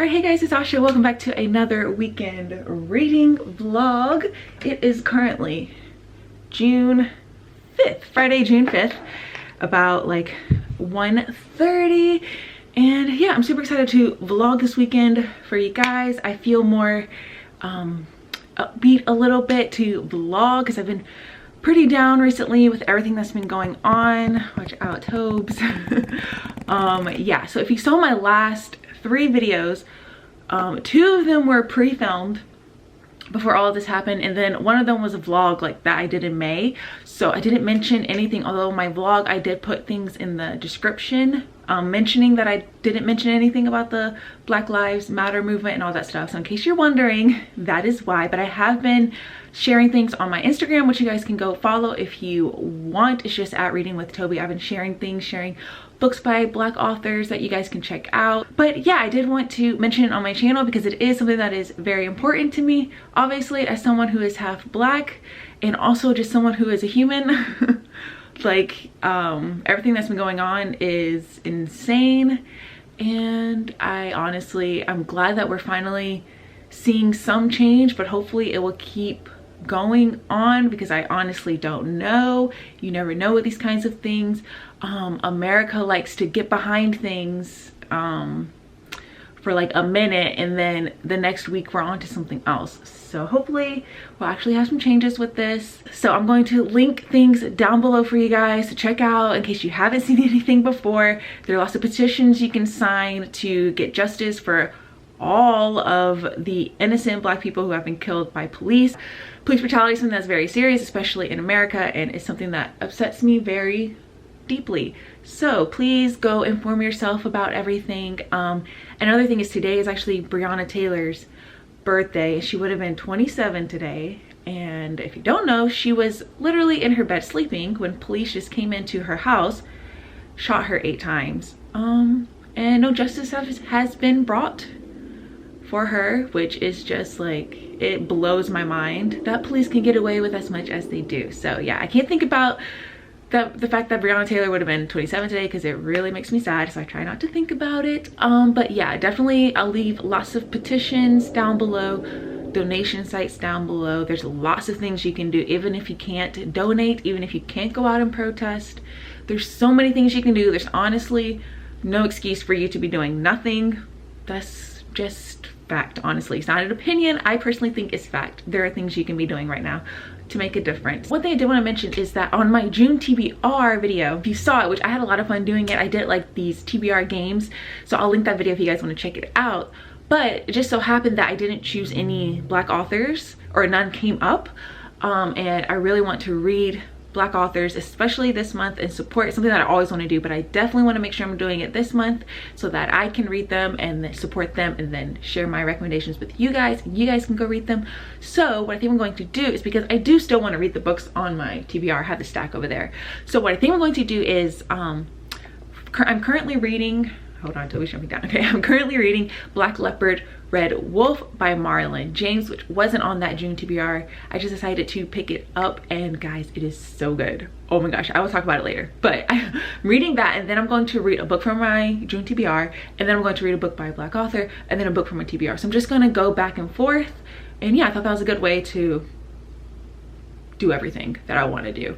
Alright, hey guys, it's Asha. Welcome back to another weekend reading vlog. It is currently June 5th, Friday, June 5th, about like 1:30. And yeah, I'm super excited to vlog this weekend for you guys. I feel more upbeat a little bit to vlog because I've been pretty down recently with everything that's been going on. Watch out, Tobes. Yeah, so if you saw my last 3 videos, 2 of them were pre-filmed before all of this happened, and then one of them was a vlog like that I did in May. So I didn't mention anything, although my vlog I did put things in the description mentioning that I didn't mention anything about the Black Lives Matter movement and all that stuff. So in case you're wondering, that is why. But I have been sharing things on my Instagram, which you guys can go follow if you want. It's just at Reading with Toby. I've been sharing things, sharing books by Black authors that you guys can check out. But yeah, I did want to mention it on my channel because it is something that is very important to me, obviously, as someone who is half Black and also just someone who is a human. Like everything that's been going on is insane, and I'm glad that we're finally seeing some change, but hopefully it will keep going on because I honestly don't know. You never know with these kinds of things. America likes to get behind things for like a minute, and then the next week we're on to something else. So hopefully we'll actually have some changes with this. So I'm going to link things down below for you guys to check out in case you haven't seen anything before. There are lots of petitions you can sign to get justice for all of the innocent Black people who have been killed by police. Police brutality is something that's very serious, especially in America, and it's something that upsets me very deeply. So please go inform yourself about everything. Another thing is today is actually Brianna Taylor's birthday. She would have been 27 today, and if you don't know, she was literally in her bed sleeping when police just came into her house, shot her 8 times, and no justice has been brought for her, which is just like, it blows my mind that police can get away with as much as they do. So yeah, I can't think about the fact that Brianna Taylor would have been 27 today because it really makes me sad, so I try not to think about it. But yeah, definitely I'll leave lots of petitions down below, donation sites down below. There's lots of things you can do, even if you can't donate, even if you can't go out and protest. There's so many things you can do. There's honestly no excuse for you to be doing nothing. That's just fact. Honestly, it's not an opinion. I personally think it's fact. There are things you can be doing right now to make a difference. One thing I did want to mention is that on my June TBR video, if you saw it, which I had a lot of fun doing it, I did like these TBR games, so I'll link that video if you guys want to check it out. But it just so happened that I didn't choose any Black authors, or none came up, and I really want to read Black authors, especially this month, and support. It's something that I always want to do, but I definitely want to make sure I'm doing it this month so that I can read them and then support them and then share my recommendations with you guys, and you guys can go read them. So what I think I'm going to do is, because I do still want to read the books on my TBR, I have the stack over there. So what I think I'm going to do is I'm currently reading, hold on, Toby's jumping down. Okay, I'm currently reading Black Leopard, Red Wolf by Marlon James, which wasn't on that June TBR. I just decided to pick it up, and guys, it is so good. Oh my gosh, I will talk about it later. But I'm reading that, and then I'm going to read a book from my June TBR, and then I'm going to read a book by a Black author, and then a book from my TBR. So I'm just gonna go back and forth, and yeah, I thought that was a good way to do everything that I want to do.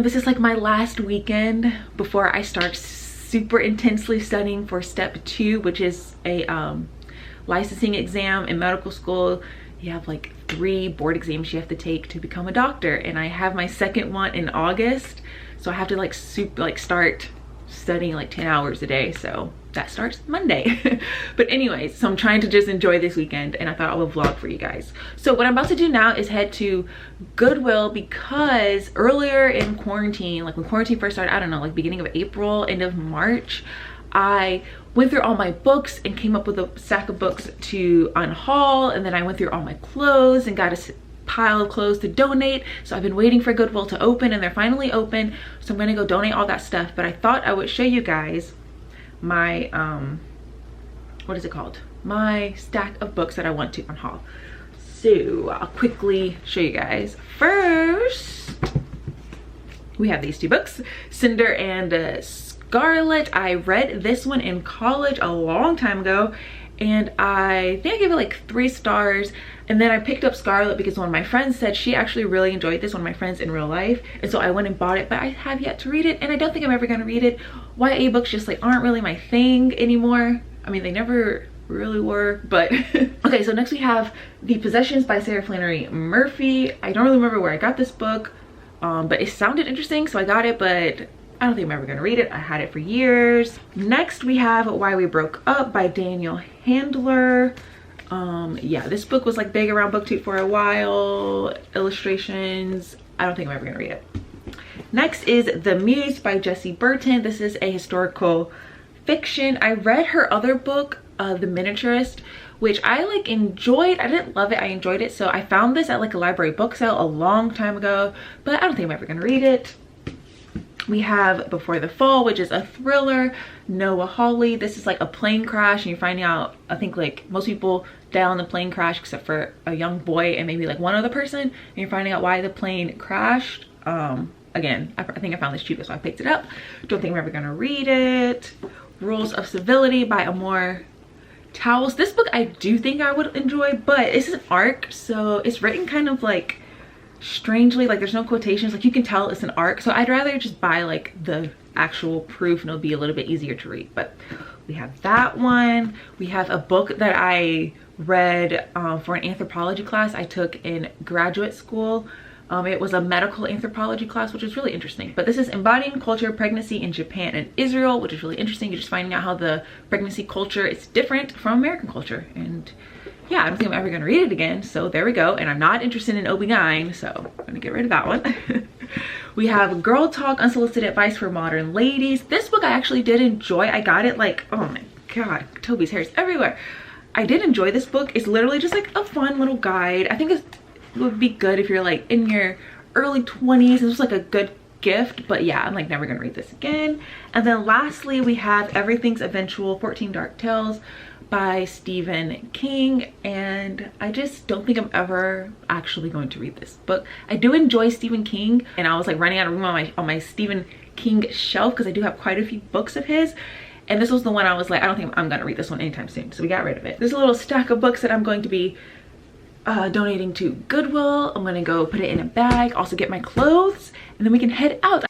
This is like my last weekend before I start super intensely studying for step 2, which is a licensing exam in medical school. You have like 3 board exams you have to take to become a doctor, and I have my second one in August, so I have to like start studying like 10 hours a day, so that starts Monday. But anyways, so I'm trying to just enjoy this weekend, and I thought I would vlog for you guys. So what I'm about to do now is head to Goodwill, because earlier in quarantine, like when quarantine first started, I don't know, like beginning of April, end of March, I went through all my books and came up with a stack of books to unhaul, and then I went through all my clothes and got a pile of clothes to donate. So I've been waiting for Goodwill to open, and they're finally open, so I'm gonna go donate all that stuff. But I thought I would show you guys my what is it called, my stack of books that I want to unhaul. So I'll quickly show you guys. First, we have these 2 books, Cinder and Scarlet. I read this one in college a long time ago, and I think I gave it like 3 stars. And then I picked up Scarlet because one of my friends said she actually really enjoyed this, one of my friends in real life, and so I went and bought it, but I have yet to read it, and I don't think I'm ever gonna read it. YA books just like aren't really my thing anymore. I mean, they never really were, but okay. So next we have The Possessions by Sarah Flannery Murphy. I don't really remember where I got this book, but it sounded interesting, so I got it, but I don't think I'm ever gonna read it. I had it for years. Next we have Why We Broke Up by Daniel Handler. Yeah, this book was like big around BookTube for a while. Illustrations, I don't think I'm ever gonna read it. Next is The Muse by Jessie Burton. This is a historical fiction. I read her other book, The Miniaturist, which I like enjoyed. I didn't love it, I enjoyed it. So I found this at like a library book sale a long time ago, but I don't think I'm ever gonna read it. We have Before the Fall, which is a thriller. Noah Hawley. This is like a plane crash, and you're finding out, I think like most people die on the plane crash except for a young boy and maybe like one other person, and you're finding out why the plane crashed. Again, I think I found this cheapest, so I picked it up. Don't think I'm ever gonna read it. Rules of Civility by Amor Towles. This book I do think I would enjoy, but it's an arc, so it's written kind of like strangely, like there's no quotations, like you can tell it's an arc, so I'd rather just buy like the actual proof and it'll be a little bit easier to read. But we have that one. We have a book that I read for an anthropology class I took in graduate school. It was a medical anthropology class, which is really interesting. But this is Embodying Culture, Pregnancy in Japan and Israel, which is really interesting. You're just finding out how the pregnancy culture is different from American culture. And yeah, I don't think I'm ever gonna read it again, so there we go. And I'm not interested in OB-GYN, so I'm gonna get rid of that one. We have Girl Talk, Unsolicited Advice for Modern Ladies. This book I actually did enjoy. I got it like, oh my god, Toby's hair is everywhere. I did enjoy this book. It's literally just like a fun little guide. I think it would be good if you're like in your early 20s. This was like a good gift, but yeah, I'm like never gonna read this again. And then lastly, we have Everything's Eventual, 14 Dark Tales by Stephen King, and I just don't think I'm ever actually going to read this book. I do enjoy Stephen King, and I was like running out of room on my Stephen King shelf because I do have quite a few books of his, and this was the one I was like, I don't think I'm gonna read this one anytime soon, so we got rid of it. There's a little stack of books that I'm going to be donating to Goodwill. I'm gonna go put it in a bag, also get my clothes, and then we can head out.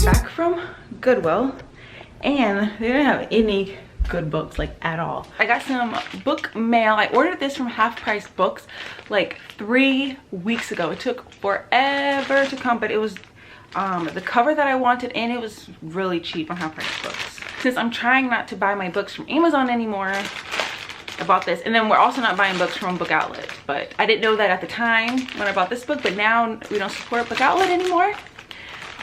Back from Goodwill, and they didn't have any good books like at all. I got some book mail. I ordered this from Half Price Books like 3 weeks ago. It took forever to come, but it was the cover that I wanted, and it was really cheap on Half Price Books. Since I'm trying not to buy my books from Amazon anymore, I bought this. And then we're also not buying books from BookOutlet, but I didn't know that at the time when I bought this book, but now we don't support BookOutlet anymore.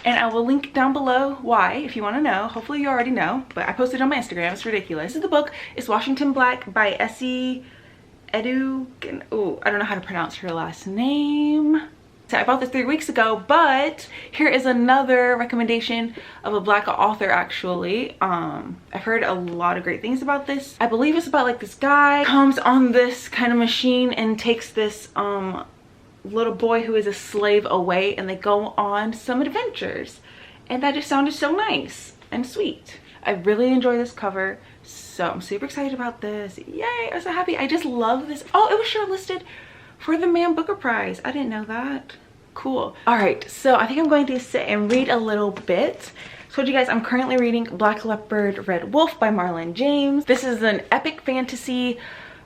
And I will link down below why, if you want to know. Hopefully you already know, but I posted it on my Instagram. It's ridiculous. This is the book. It's Washington Black by Essie Edu. Oh, I don't know how to pronounce her last name. So I bought this 3 weeks ago, but here is another recommendation of a Black author, actually. I've heard a lot of great things about this. I believe it's about like this guy comes on this kind of machine and takes this little boy who is a slave away, and they go on some adventures, and that just sounded so nice and sweet. I really enjoy this cover, so I'm super excited about this. Yay, I'm so happy. I just love this. Oh, it was shortlisted for the Man Booker Prize. I didn't know that. Cool. All right, so I think I'm going to sit and read a little bit. I told you guys I'm currently reading Black Leopard, Red Wolf by Marlon James. This is an epic fantasy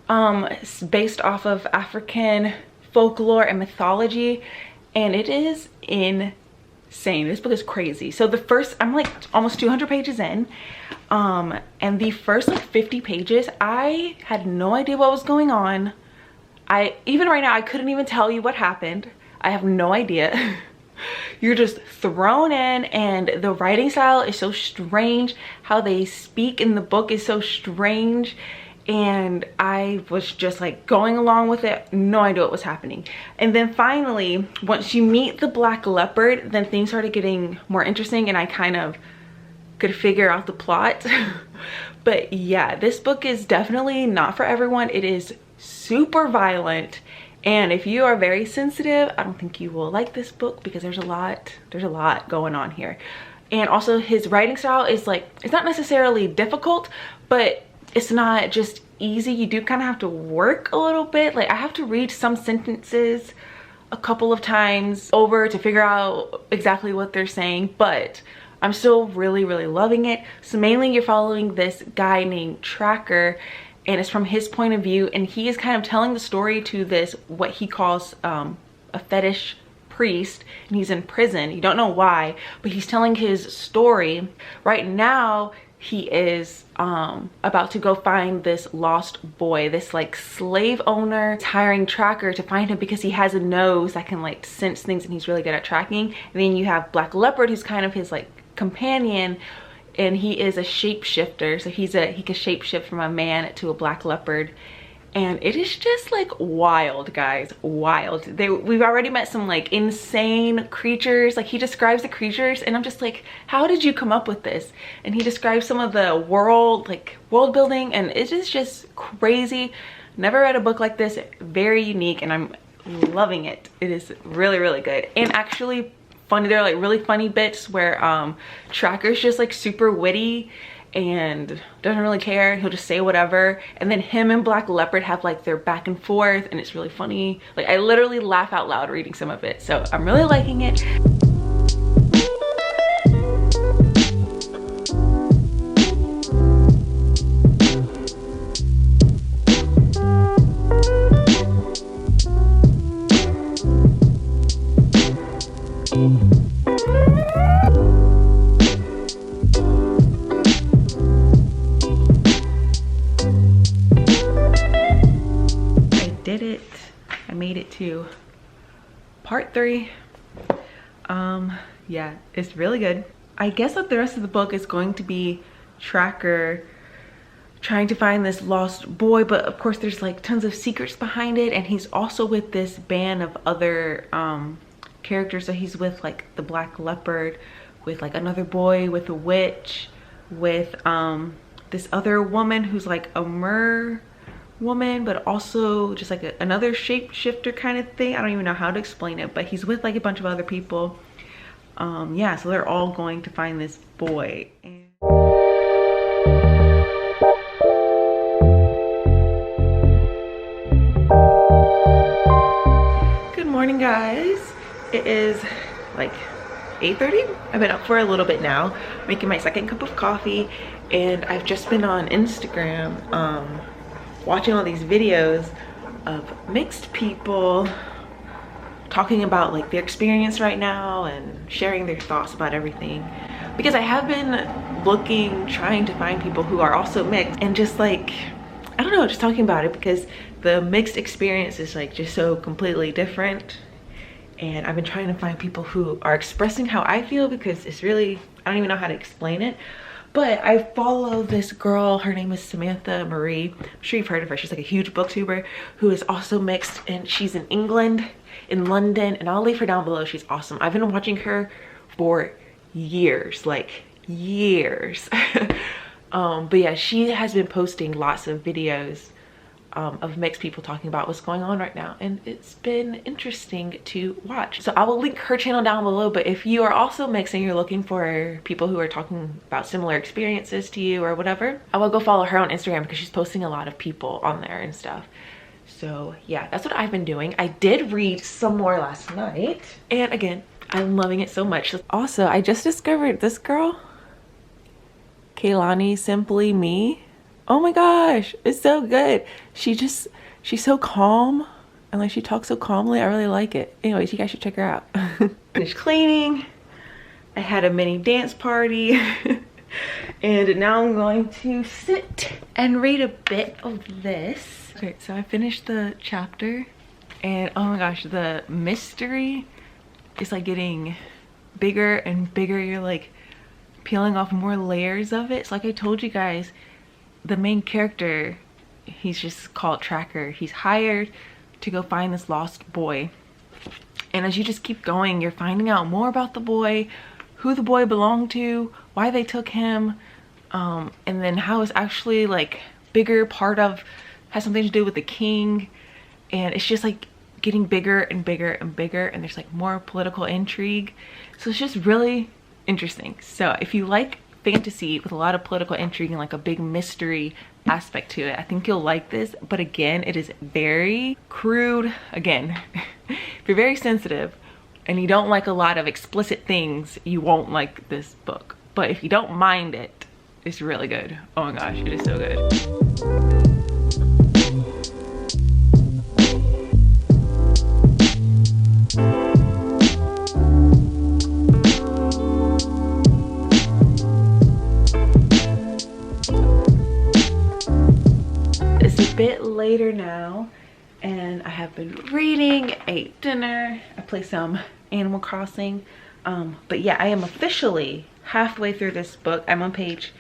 based off of African folklore and mythology, and it is insane. This book is crazy. So the first, I'm like almost 200 pages in, and the first like 50 pages, I had no idea what was going on. Even right now, I couldn't even tell you what happened. I have no idea. You're just thrown in, and the writing style is so strange. How they speak in the book is so strange, and I was just like going along with it, no idea what was happening. And then finally, once you meet the Black Leopard, then things started getting more interesting and I kind of could figure out the plot. But yeah, this book is definitely not for everyone. It is super violent, and if you are very sensitive, I don't think you will like this book because there's a lot going on here. And also his writing style is like, it's not necessarily difficult, but it's not just easy. You do kind of have to work a little bit. Like I have to read some sentences a couple of times over to figure out exactly what they're saying, but I'm still really loving it. So mainly you're following this guy named Tracker, and it's from his point of view, and he is kind of telling the story to this, what he calls a fetish priest, and he's in prison. You don't know why, but he's telling his story. Right now he is about to go find this lost boy. This like slave owner is hiring Tracker to find him because he has a nose that can like sense things and he's really good at tracking. And then you have Black Leopard, who's kind of his like companion, and he is a shapeshifter. So he can shapeshift from a man to a Black Leopard. And it is just like wild, guys, wild. We've already met some like insane creatures. Like he describes the creatures and I'm just like, how did you come up with this? And he describes some of the world building, and it is just crazy. Never read a book like this. Very unique, and I'm loving it. It is really good. And actually funny, there are like really funny bits where Tracker's just like super witty and doesn't really care. He'll just say whatever, and then him and Black Leopard have like their back and forth, and it's really funny. Like I literally laugh out loud reading some of it, so I'm really liking it. Made it to part 3. Yeah, it's really good. I guess that the rest of the book is going to be Tracker trying to find this lost boy, but of course there's like tons of secrets behind it, and he's also with this band of other characters. So he's with like the Black Leopard, with like another boy, with a witch, with this other woman who's like a woman, but also just like another shapeshifter kind of thing. I don't even know how to explain it, but he's with like a bunch of other people. Yeah, so they're all going to find this boy. Good morning, guys. It is like 8:30. I've been up for a little bit now, making my second cup of coffee, and I've just been on Instagram watching all these videos of mixed people talking about like their experience right now and sharing their thoughts about everything, because I have been trying to find people who are also mixed, and just like, I don't know, just talking about it, because the mixed experience is like just so completely different. And I've been trying to find people who are expressing how I feel, because it's really, I don't even know how to explain it. But I follow this girl, her name is Samantha Marie. I'm sure you've heard of her. She's like a huge booktuber who is also mixed, and she's in England, in London, and I'll leave her down below. She's awesome. I've been watching her for years, like years. But yeah, she has been posting lots of videos of mixed people talking about what's going on right now, and it's been interesting to watch. So I will link her channel down below, but if you are also mixed and you're looking for people who are talking about similar experiences to you or whatever, I will go follow her on Instagram, because she's posting a lot of people on there and stuff. So yeah, that's what I've been doing. I did read some more last night, and again, I'm loving it so much. Also, I just discovered this girl, Kaylani, SimplyMe. Oh my gosh, it's so good. She's so calm, and like she talks so calmly. I really like it. Anyways, you guys should check her out. Finished cleaning. I had a mini dance party. And now I'm going to sit and read a bit of this. Okay, so I finished the chapter, and oh my gosh, the mystery is like getting bigger and bigger. You're like peeling off more layers of it. So like I told you guys, the main character he's just called Tracker. He's hired to go find this lost boy. And as you just keep going, you're finding out more about the boy, who the boy belonged to, why they took him, and then how it's actually like bigger part of, has something to do with the king. And it's just like getting bigger and bigger and bigger, and there's like more political intrigue. So it's just really interesting. So if you like fantasy with a lot of political intrigue and like a big mystery aspect to it, I think you'll like this. But again, it is very crude. Again, if you're very sensitive and you don't like a lot of explicit things, you won't like this book. But if you don't mind it, it's really good. Oh my gosh, it is so good. Bit later now, and I have been reading, ate dinner, I played some Animal Crossing, but yeah, I am officially halfway through this book. I'm on page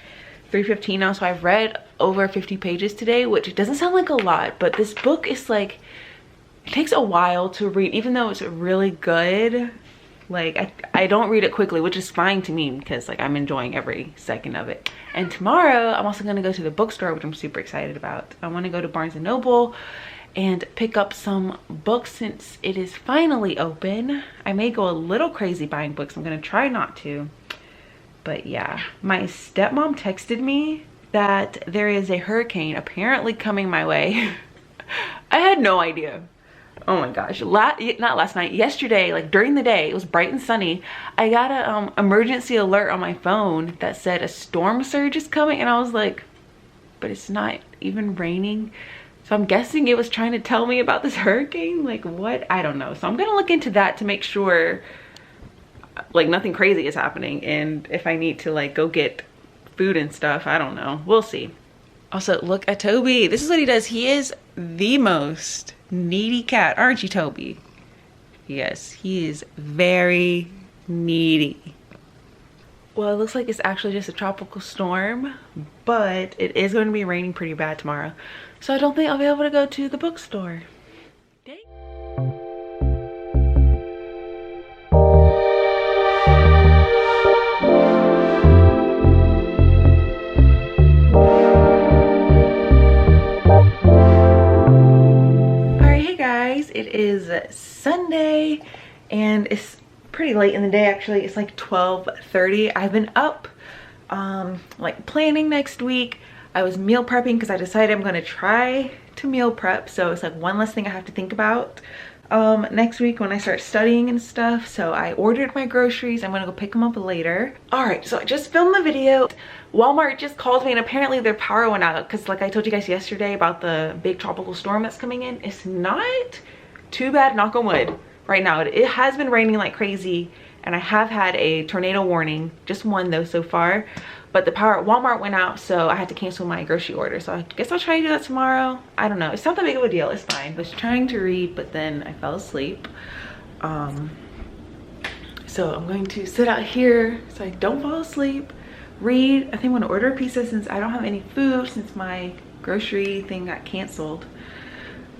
315 now, so I've read over 50 pages today, which doesn't sound like a lot, but this book is like, it takes a while to read, even though it's really good. Like I don't read it quickly, which is fine to me because like I'm enjoying every second of it. And tomorrow I'm also gonna go to the bookstore, which I'm super excited about. I want to go to Barnes & Noble and pick up some books since it is finally open. I may go a little crazy buying books. I'm gonna try not to. But yeah, my stepmom texted me that there is a hurricane apparently coming my way. I had no idea. Oh my gosh, not last night, yesterday, like during the day, it was bright and sunny. I got a emergency alert on my phone that said a storm surge is coming, and I was like, but it's not even raining. So I'm guessing it was trying to tell me about this hurricane. Like what? I don't know. So I'm gonna look into that to make sure like nothing crazy is happening, and if I need to like go get food and stuff, I don't know. We'll see. Also, look at Toby. This is what he does. He is the most needy cat, aren't you, Toby? Yes, he is very needy. Well, it looks like it's actually just a tropical storm, but it is going to be raining pretty bad tomorrow, so I don't think I'll be able to go to the bookstore. Dang. It is Sunday and it's pretty late in the day actually. It's like 12:30. I've been up like planning next week. I was meal prepping because I decided I'm going to try to meal prep, so it's like one less thing I have to think about next week when I start studying and stuff. So I ordered my groceries. I'm gonna go pick them up later. All right, so I just filmed the video. Walmart just called me and apparently their power went out because like I told you guys yesterday about the big tropical storm that's coming in. It's not too bad, knock on wood, right now. It has been raining like crazy and I have had a tornado warning, just one though so far, but the power at Walmart went out, so I had to cancel my grocery order. So I guess I'll try to do that tomorrow. I don't know, it's not that big of a deal, it's fine. I was trying to read, but then I fell asleep. So I'm going to sit out here so I don't fall asleep, read. I think I'm gonna order a pizza since I don't have any food since my grocery thing got canceled.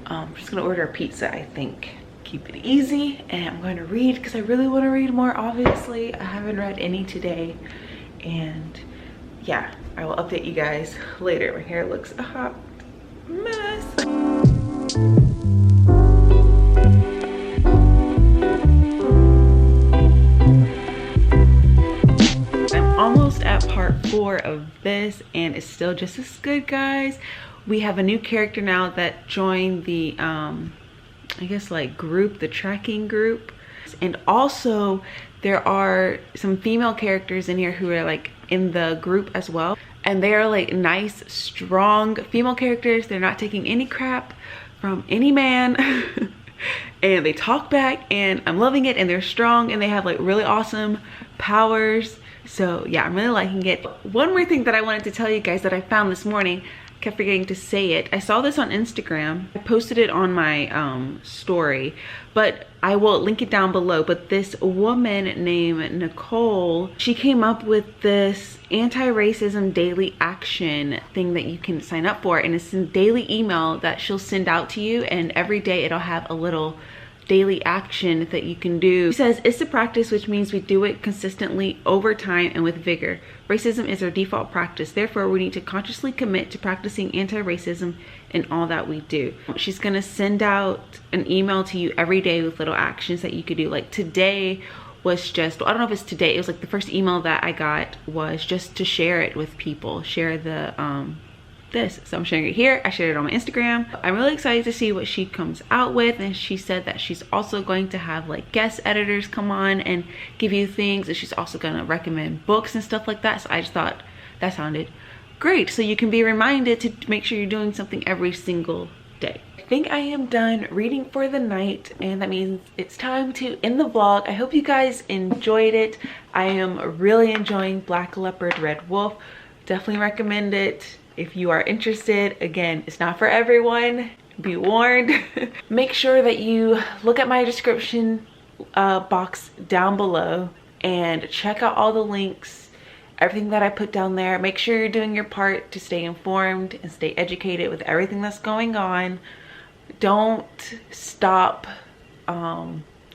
I'm just gonna order a pizza, I think. Keep it easy, and I'm going to read because I really want to read more. Obviously I haven't read any today, and yeah, I will update you guys later. My hair looks a hot mess. I'm almost at part 4 of this and it's still just as good, guys. We have a new character now that joined the I guess like group, the tracking group, and also there are some female characters in here who are like in the group as well, and they are like nice, strong female characters. They're not taking any crap from any man and they talk back, and I'm loving it, and they're strong and they have like really awesome powers. So yeah, I'm really liking it. One more thing that I wanted to tell you guys that I found this morning. kept forgetting to say it. I saw this on Instagram. I posted it on my story, but I will link it down below. But this woman named Nicole, she came up with this anti-racism daily action thing that you can sign up for, and it's a daily email that she'll send out to you, and every day it'll have a little daily action that you can do. She says, it's a practice, which means we do it consistently over time and with vigor. Racism is our default practice. Therefore, we need to consciously commit to practicing anti-racism in all that we do. She's gonna send out an email to you every day with little actions that you could do. Like today was just, I don't know if it's today, it was like the first email that I got was just to share it with people, share the this. So I'm sharing it here. I shared it on my Instagram. I'm really excited to see what she comes out with, and she said that she's also going to have like guest editors come on and give you things, and she's also gonna recommend books and stuff like that. So I just thought that sounded great. So you can be reminded to make sure you're doing something every single day. I think I am done reading for the night, and that means it's time to end the vlog. I hope you guys enjoyed it. I am really enjoying Black Leopard Red Wolf. Definitely recommend it if you are interested. Again, it's not for everyone, be warned. Make sure that you look at my description box down below and check out all the links, everything that I put down there. Make sure you're doing your part to stay informed and stay educated with everything that's going on. Don't stop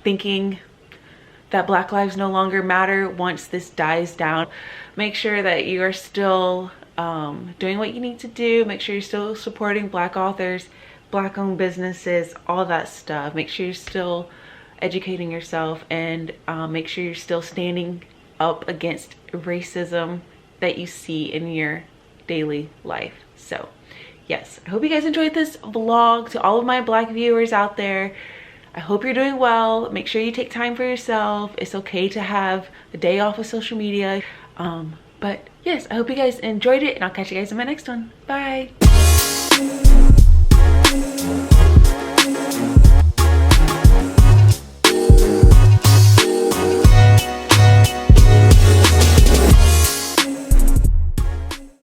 thinking that Black lives no longer matter once this dies down. Make sure that you are still doing what you need to do. Make sure you're still supporting Black authors, Black owned businesses, all that stuff. Make sure you're still educating yourself, and make sure you're still standing up against racism that you see in your daily life. So yes, I hope you guys enjoyed this vlog. To all of my Black viewers out there, I hope you're doing well. Make sure you take time for yourself. It's okay to have a day off of social media. But yes, I hope you guys enjoyed it, and I'll catch you guys in my next one. Bye.